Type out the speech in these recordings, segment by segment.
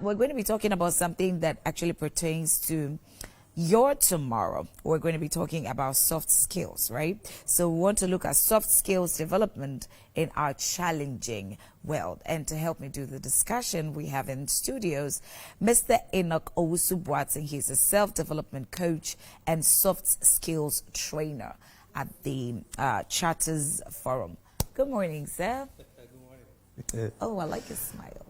we're going to be talking about something that actually pertains to your tomorrow. We're going to be talking about soft skills, right? So we want to look at soft skills development in our challenging world. And to help me do the discussion, we have in studios Mr. Enoch Owusu-Boateng. He's a self-development coach and soft skills trainer at the Charters Forum. Good morning, sir. Good morning. Oh, I like your smile.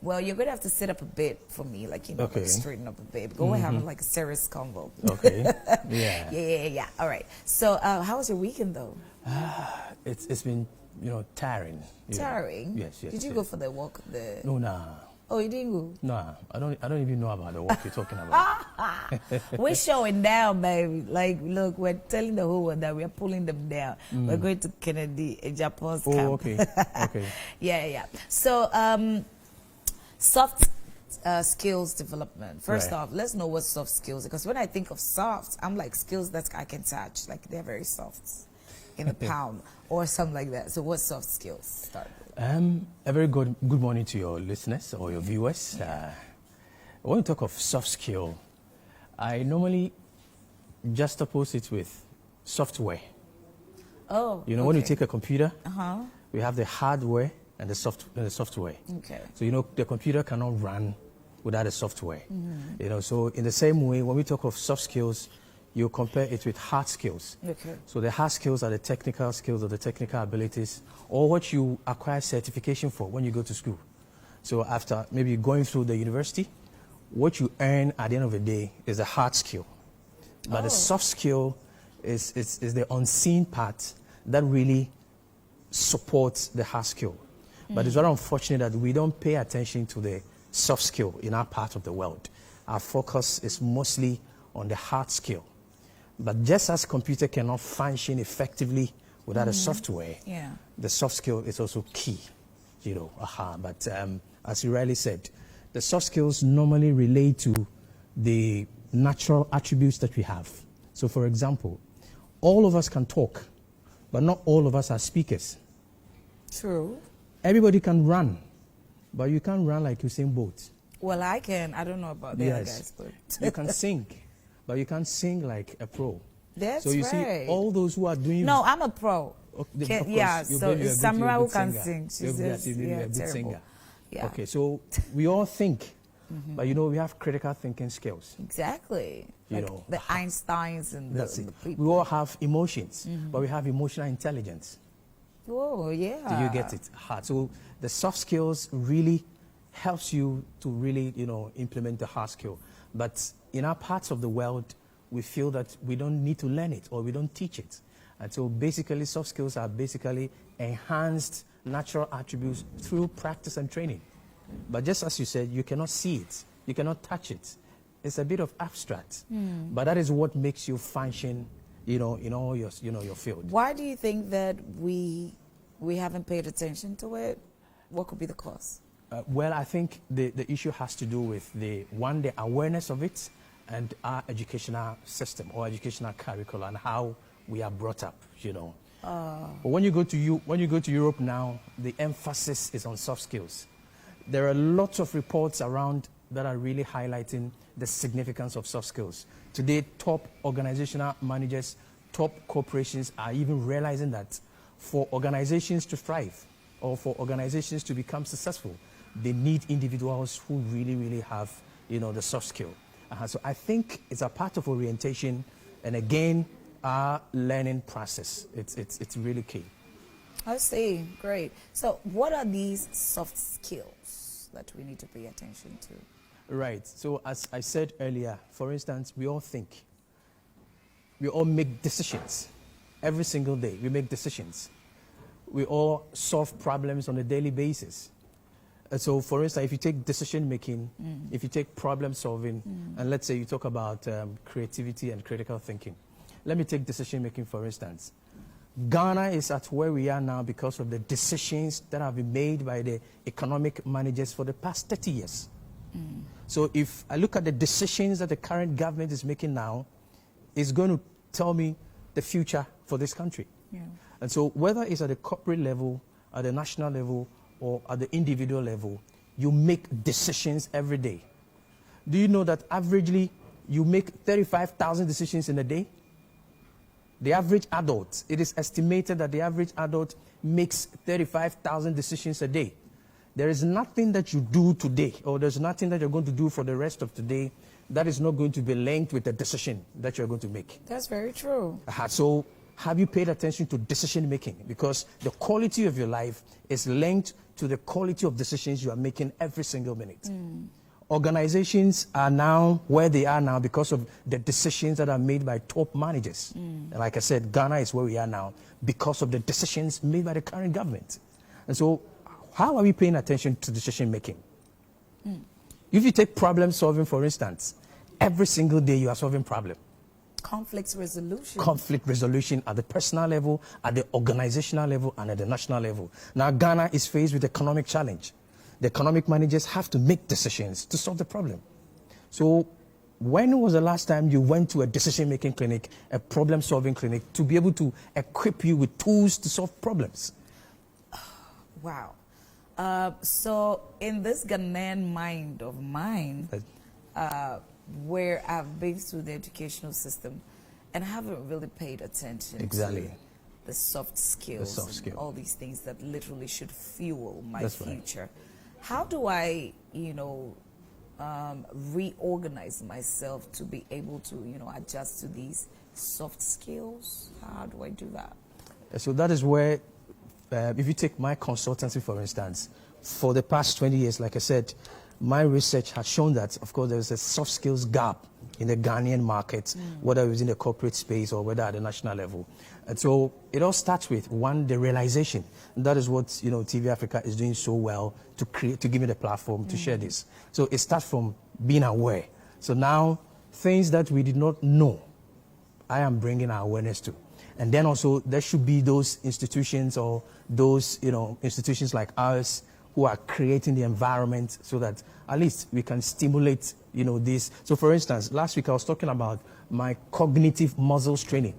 Well, you're going to have to sit up a bit for me, like, you know, Okay. like straighten up a bit. Go and have like a serious convo. Okay. Yeah. Yeah. All right. So, how was your weekend, though? It's been, tiring. Tiring? Yes. Did you go for the walk? No, nah. Oh, you didn't go? Nah. I don't even know about the work you're talking about. We're showing down, baby. Like, look, we're telling the whole world that we are pulling them down. We're going to Kennedy, Japan's camp. Oh, okay. Okay. Yeah. So, soft skills development. First Right. off, let's know what soft skills, because when I think of soft, I'm like skills that I can touch, like they're very soft in the palm or something like that. So what soft skills? Start with. A very good morning to your listeners or your viewers. When we talk of soft skill, I normally juxtapose it with software. Oh, When you okay. take a computer, Uh-huh. we have the hardware and the software. Okay. So, the computer cannot run without a software. So in the same way, when we talk of soft skills, you compare it with hard skills. Okay. So the hard skills are the technical skills or the technical abilities, or what you acquire certification for when you go to school. So after maybe going through the university, what you earn at the end of the day is a hard skill. But the soft skill is the unseen part that really supports the hard skill. But it's very unfortunate that we don't pay attention to the soft skill in our part of the world. Our focus is mostly on the hard skill. But just as computer cannot function effectively without a software, the soft skill is also key. But as you rightly said, the soft skills normally relate to the natural attributes that we have. So for example, all of us can talk, but not all of us are speakers. True. Everybody can run, but you can't run like Usain Bolt. Well, I can. I don't know about the other guys, but You can sing, but you can't sing like a pro. That's So you right. see, all those who are doing... No, I'm a pro. Of Yeah, course, so it's Samara who can sing. She's You're just, a good terrible. singer. Yeah. Okay, so we all think, but we have critical thinking skills. Exactly. You Like know. the Einsteins and That's the it. people. We all have emotions, but we have emotional intelligence. Oh, yeah. Do you get it? Hard. So the soft skills really helps you to really, implement the hard skill. But in our parts of the world, we feel that we don't need to learn it or we don't teach it. And so basically soft skills are basically enhanced natural attributes through practice and training. But just as you said, you cannot see it. You cannot touch it. It's a bit of abstract. But that is what makes you function, in all your, your field. Why do you think that we haven't paid attention to it? What could be the cause? Well, I think the issue has to do with the awareness of it and our educational system or educational curriculum and how we are brought up, But when you go to Europe now, the emphasis is on soft skills. There are lots of reports around that are really highlighting the significance of soft skills. Today, top organizational managers, top corporations are even realizing that for organizations to thrive or for organizations to become successful, they need individuals who really, really have, the soft skill. So I think it's a part of orientation, and again, our learning process. It's really key. I see. Great. So what are these soft skills that we need to pay attention to? Right. So as I said earlier, for instance, we all think. We all make decisions. Every single day, we make decisions. We all solve problems on a daily basis. So, for instance, if you take decision making, if you take problem solving, and let's say you talk about creativity and critical thinking. Let me take decision making, for instance. Ghana is at where we are now because of the decisions that have been made by the economic managers for the past 30 years. So if I look at the decisions that the current government is making now, it's going to tell me the future for this country. Yeah. And so whether it's at the corporate level, at the national level, or at the individual level, you make decisions every day. Do you know that averagely you make 35,000 decisions in a day? The average adult, it is estimated that the average adult makes 35,000 decisions a day. There is nothing that you do today, or there's nothing that you're going to do for the rest of today that is not going to be linked with the decision that you're going to make. That's very true. So have you paid attention to decision making? Because the quality of your life is linked to the quality of decisions you are making every single minute. Organizations are now where they are now because of the decisions that are made by top managers. And like I said, Ghana is where we are now because of the decisions made by the current government. And so how are we paying attention to decision making? If you take problem solving, for instance, every single day you are solving problem. Conflict resolution. Conflict resolution at the personal level, at the organizational level, and at the national level. Now Ghana is faced with economic challenge. The economic managers have to make decisions to solve the problem. So when was the last time you went to a decision-making clinic, a problem-solving clinic, to be able to equip you with tools to solve problems? Wow. So in this Ghanaian mind of mine, where I've been through the educational system and haven't really paid attention to the soft skills, and all these things that literally should fuel my future. How do I, reorganize myself to be able to, adjust to these soft skills? How do I do that? So that is where, if you take my consultancy, for instance, for the past 20 years, like I said, my research has shown that, of course, there's a soft skills gap in the Ghanaian market, whether it's in the corporate space or whether at the national level. And so it all starts with, one, the realization. And that is what, TV Africa is doing so well to give me the platform to share this. So it starts from being aware. So now, things that we did not know, I am bringing our awareness to. And then also, there should be those institutions or those, institutions like ours who are creating the environment so that at least we can stimulate, this. So for instance, last week I was talking about my cognitive muscles training.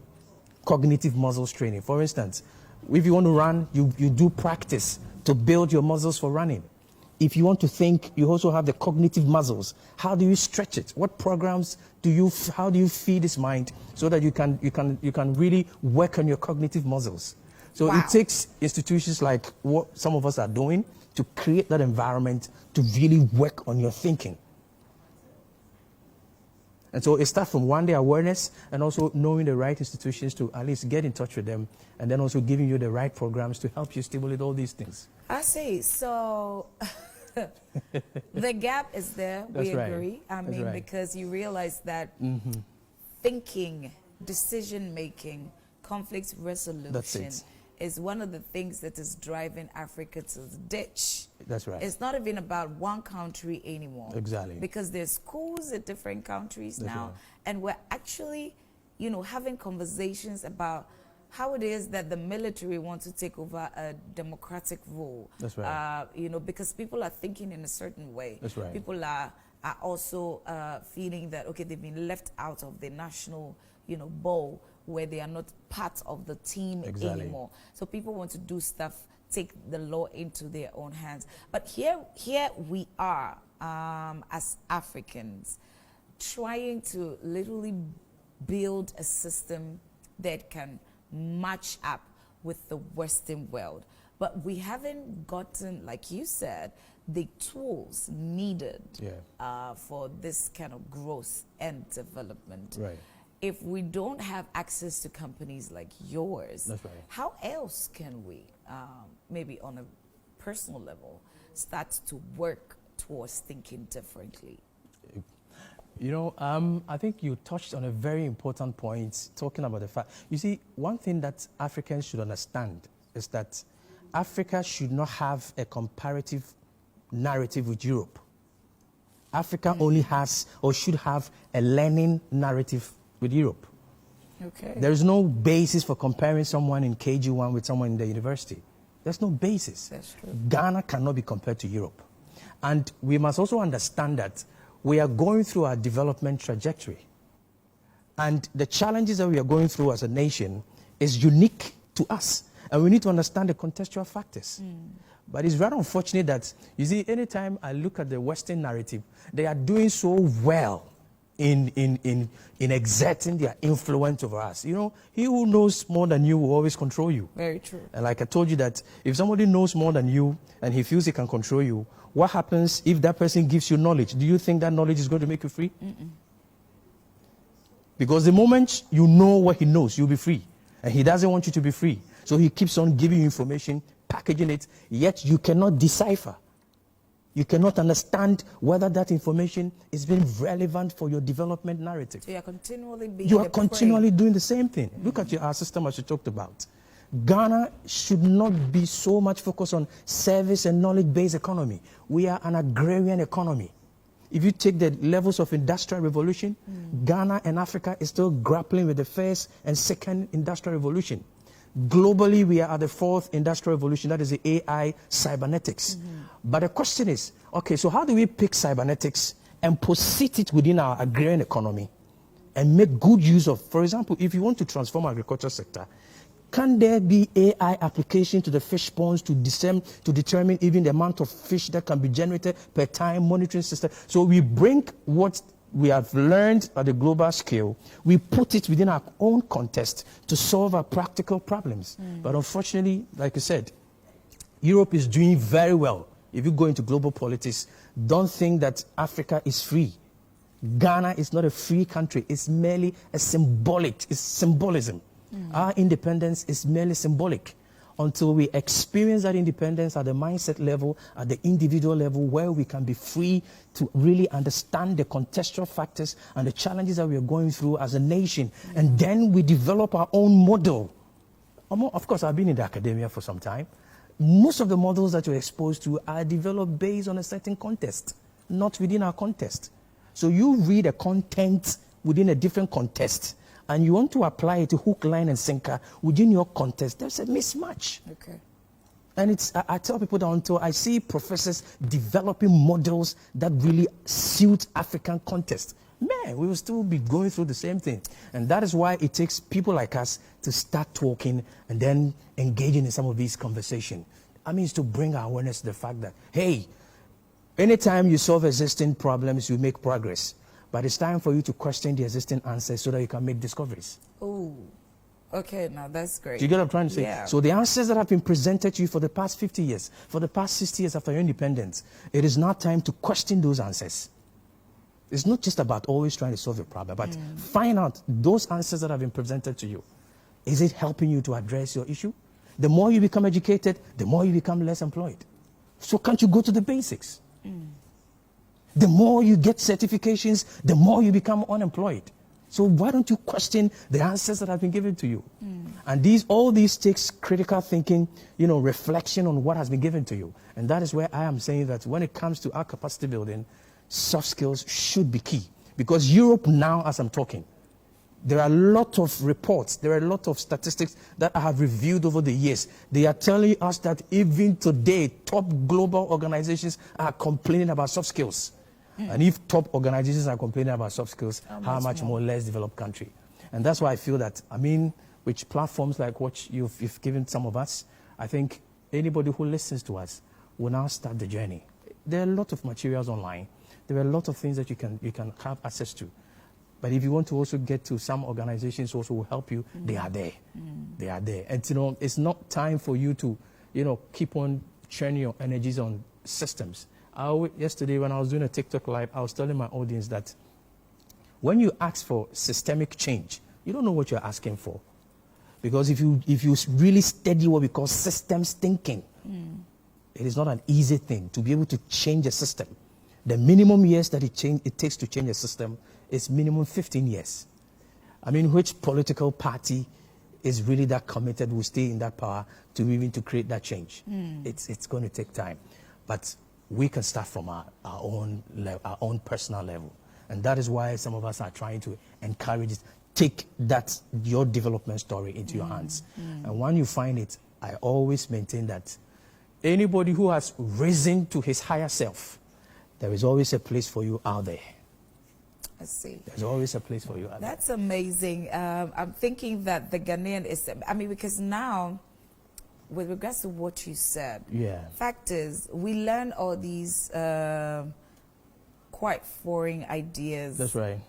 Cognitive muscles training. For instance, if you want to run, you do practice to build your muscles for running. If you want to think, you also have the cognitive muscles. How do you stretch it? What programs how do you feed this mind so that you can really work on your cognitive muscles? So it takes institutions like what some of us are doing to create that environment to really work on your thinking. And so it starts from one day awareness and also knowing the right institutions to at least get in touch with them, and then also giving you the right programs to help you stimulate all these things. I see. So the gap is there. We agree. I mean, because you realize that thinking, decision making, conflict resolution is one of the things that is driving Africa to the ditch. That's right. It's not even about one country anymore. Exactly. Because there's schools in different countries now, and we're actually, having conversations about how it is that the military wants to take over a democratic role. That's right. Because people are thinking in a certain way. That's right. People are also feeling that, okay, they've been left out of the national, bowl, where they are not part of the team anymore. So people want to do stuff, take the law into their own hands. But here we are as Africans trying to literally build a system that can match up with the Western world. But we haven't gotten, like you said, the tools needed for this kind of growth and development. Right. If we don't have access to companies like yours, how else can we, maybe on a personal level, start to work towards thinking differently? I think you touched on a very important point, talking about the fact. You see, one thing that Africans should understand is that Africa should not have a comparative narrative with Europe. Africa only has or should have a learning narrative with Europe. Okay. There is no basis for comparing someone in KG1 with someone in the university. There's no basis. That's true. Ghana cannot be compared to Europe. And we must also understand that we are going through our development trajectory. And the challenges that we are going through as a nation is unique to us. And we need to understand the contextual factors. But it's very unfortunate that, you see, anytime I look at the Western narrative, they are doing so well in exerting their influence over us. You know, he who knows more than you will always control you. Very true. And like I told you, that if somebody knows more than you and he feels he can control you, what happens if that person gives you knowledge? Do you think that knowledge is going to make you free? Because the moment you know what he knows, you'll be free. And he doesn't want you to be free. So he keeps on giving you information, packaging it, yet you cannot decipher. You cannot understand whether that information is being relevant for your development narrative. So you are continually being You are continually doing the same thing. Look at our system as you talked about. Ghana should not be so much focused on service and knowledge-based economy. We are an agrarian economy. If you take the levels of industrial revolution, Ghana and Africa is still grappling with the first and second industrial revolution. Globally, we are at the fourth industrial revolution, that is the AI cybernetics. But the question is, okay, so how do we pick cybernetics and proceed it within our agrarian economy and make good use of, for example, if you want to transform agriculture sector, can there be AI application to the fish ponds to determine even the amount of fish that can be generated per time, monitoring system? So we bring what we have learned at the global scale, we put it within our own context to solve our practical problems. But unfortunately, like I said, Europe is doing very well. If you go into global politics, don't think that Africa is free. Ghana is not a free country. It's merely a symbolic, it's symbolism. Our independence is merely symbolic until we experience that independence at the mindset level, at the individual level, where we can be free to really understand the contextual factors and the challenges that we are going through as a nation. And then we develop our own model. Of course, I've been in the academia for some time. Most of the models that you're exposed to are developed based on a certain context, not within our context. So you read a content within a different context, and you want to apply it to hook, line, and sinker within your context, there's a mismatch. Okay. And I tell people that until I see professors developing models that really suit African context, man, we will still be going through the same thing. And that is why it takes people like us to start talking and then engaging in some of these conversations. I mean, it's to bring our awareness to the fact that, hey, anytime you solve existing problems, you make progress. But it's time for you to question the existing answers so that you can make discoveries. Oh, okay, now that's great. Do you get what I'm trying to say? Yeah. So the answers that have been presented to you for the past 50 years, for the past 60 years after your independence, it is now time to question those answers. It's not just about always trying to solve a problem, but find out those answers that have been presented to you. Is it helping you to address your issue? The more you become educated, the more you become less employed. So can't you go to the basics? The more you get certifications, the more you become unemployed. So why don't you question the answers that have been given to you? And all these takes critical thinking, reflection on what has been given to you. And that is where I am saying that when it comes to our capacity building, soft skills should be key. Because Europe now, as I'm talking, there are a lot of reports, there are a lot of statistics that I have reviewed over the years. They are telling us that even today, top global organizations are complaining about soft skills. And if top organizations are complaining about soft skills, how much more less developed country? And that's why I feel that, with platforms like what you've given some of us, I think anybody who listens to us will now start the journey. There are a lot of materials online. There are a lot of things that you can have access to. But if you want to also get to some organizations also will help you, they are there. They are there. And, it's not time for you to, keep on churning your energies on systems. Yesterday when I was doing a TikTok live, I was telling my audience that when you ask for systemic change, you don't know what you're asking for. Because if you really study what we call systems thinking, it is not an easy thing to be able to change a system. The minimum years that it takes to change a system is minimum 15 years. Which political party is really that committed will stay in that power to create that change? It's going to take time. But we can start from our own personal level. And that is why some of us are trying to encourage it. Take your development story into your hands. And when you find it, I always maintain that anybody who has risen to his higher self, there is always a place for you out there. I see. There's always a place for you out there. That's amazing. I'm thinking that the Ghanaian is, because now with regards to what you said, Yeah. fact is, we learn all these quite foreign ideas. That's right.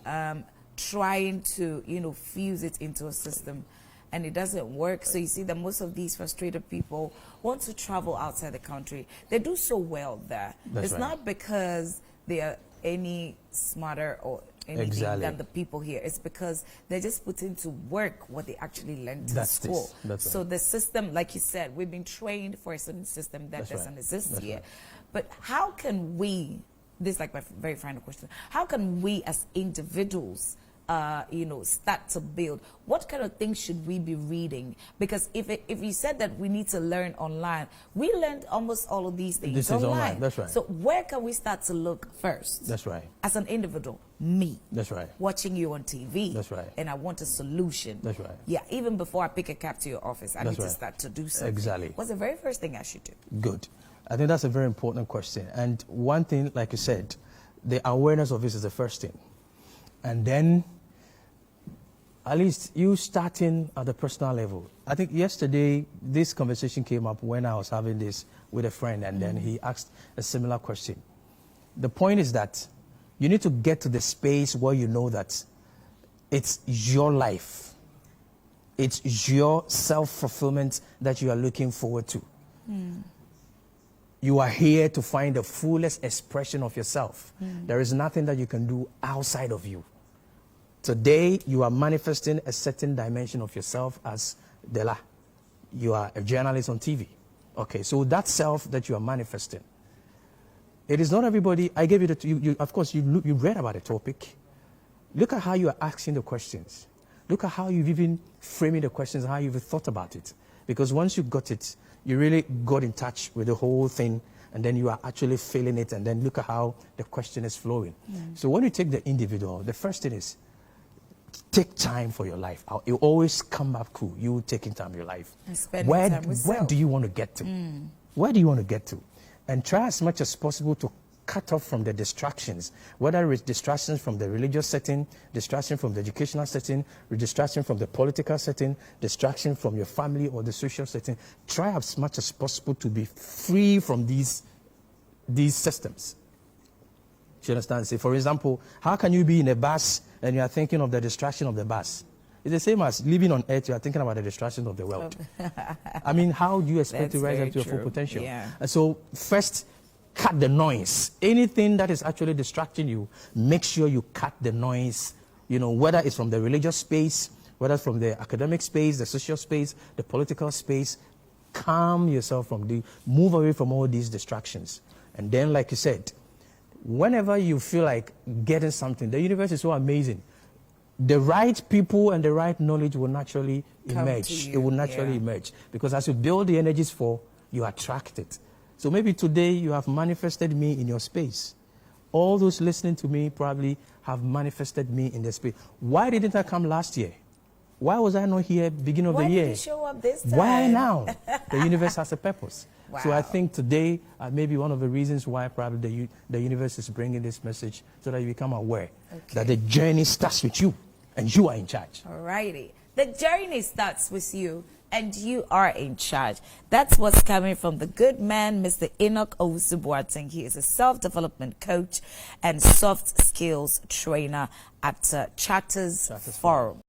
Trying to, fuse it into a system, and it doesn't work. So you see that most of these frustrated people want to travel outside the country. They do so well there. That's it's right. not because they are any smarter or anything Exactly. than the people here. It's because they're just putting to work what they actually learned in That's school. That's So right. the system, like you said, we've been trained for a certain system that That's doesn't right. exist That's here. right. But how can we, this is like my very final question, how can we as individuals start to build? What kind of things should we be reading? Because if you said that we need to learn online, we learned almost all of these things This is online. That's right. So where can we start to look first? That's right. As an individual, me. That's right. Watching you on TV. That's right. And I want a solution. That's right. Yeah, even before I pick a cab to your office, I That's need to right. start to do something. Exactly. What's the very first thing I should do? Good. I think that's a very important question. And one thing, like you said, the awareness of this is the first thing. And then, at least you starting at the personal level. I think yesterday, this conversation came up when I was having this with a friend, and then he asked a similar question. The point is that you need to get to the space where you know that it's your life. It's your self-fulfillment that you are looking forward to. You are here to find the fullest expression of yourself. There is nothing that you can do outside of you. Today, you are manifesting a certain dimension of yourself as Dela. You are a journalist on TV. Okay, so that self that you are manifesting, it is not everybody. I gave you of course, you read about the topic. Look at how you are asking the questions. Look at how you've even framing the questions, how you've thought about it. Because once you got it, you really got in touch with the whole thing, and then you are actually feeling it, and then look at how the question is flowing. So when you take the individual, the first thing is, take time for your life. You always come up cool. You taking time for your life. And spending time with where self. do you want to get to? Where do you want to get to? And try as much as possible to cut off from the distractions, whether it's distractions from the religious setting, distraction from the educational setting, distraction from the political setting, distraction from your family or the social setting. Try as much as possible to be free from these systems. Do you understand? Say, for example, how can you be in a bus and you are thinking of the distraction of the bus? It's the same as living on earth, you are thinking about the distraction of the world. I mean, how do you expect That's to rise very up to your full true. potential? Yeah. And so, first, cut the noise. Anything that is actually distracting you, make sure you cut the noise, whether it's from the religious space, whether it's from the academic space, the social space, the political space. Calm yourself move away from all these distractions. And then, like you said, whenever you feel like getting something, the universe is so amazing. The right people and the right knowledge will naturally emerge. It will naturally emerge. Because as you build the energies for, you attract it. So maybe today you have manifested me in your space. All those listening to me probably have manifested me in their space. Why didn't I come last year? Why was I not here beginning of the year? Why did you show up this time? Why now? The universe has a purpose. Wow. So I think today may be one of the reasons why probably the universe is bringing this message so that you become aware that the journey starts with you and you are in charge. Alrighty. The journey starts with you and you are in charge. That's what's coming from the good man, Mr. Enoch Owusu-Boateng. He is a self-development coach and soft skills trainer at Charters Forum.